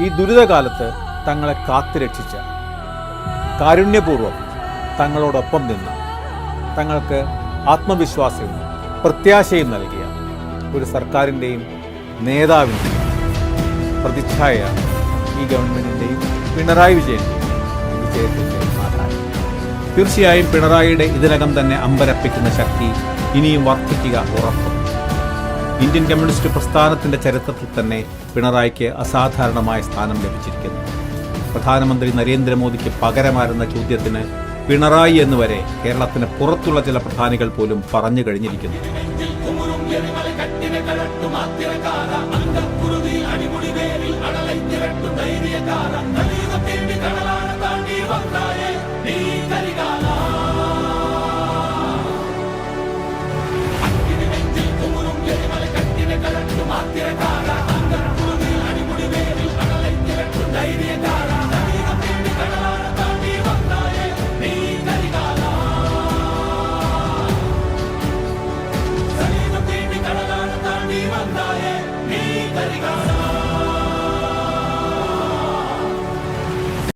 ഈ ദുരിതകാലത്ത് തങ്ങളെ കാത്തുരക്ഷിച്ച, കാരുണ്യപൂർവ്വം തങ്ങളോടൊപ്പം നിന്ന് തങ്ങൾക്ക് ആത്മവിശ്വാസവും പ്രത്യാശയും നൽകിയ ഒരു സർക്കാരിൻ്റെയും നേതാവിൻ്റെയും പ്രതിച്ഛായ ഈ ഗവൺമെൻറ്റിൻ്റെയും പിണറായി വിജയൻ്റെയും വിജയത്തിൻ്റെ ആധാരം. തീർച്ചയായും പിണറായിയുടെ ഇതിനകം തന്നെ അമ്പരപ്പിക്കുന്ന ശക്തി ഇനിയും വർദ്ധിക്കുക ഉറപ്പ്. ഇന്ത്യൻ കമ്മ്യൂണിസ്റ്റ് പ്രസ്ഥാനത്തിൻ്റെ ചരിത്രത്തിൽ തന്നെ പിണറായിക്ക് അസാധാരണമായ സ്ഥാനം ലഭിച്ചിരിക്കുന്നു. പ്രധാനമന്ത്രി നരേന്ദ്രമോദിക്ക് പകരമായിരുന്ന ചോദ്യത്തിന് പിണറായി എന്നുവരെ കേരളത്തിന് പുറത്തുള്ള ചില പ്രധാനികൾ പോലും പറഞ്ഞു കഴിഞ്ഞിരിക്കുന്നു. Karigala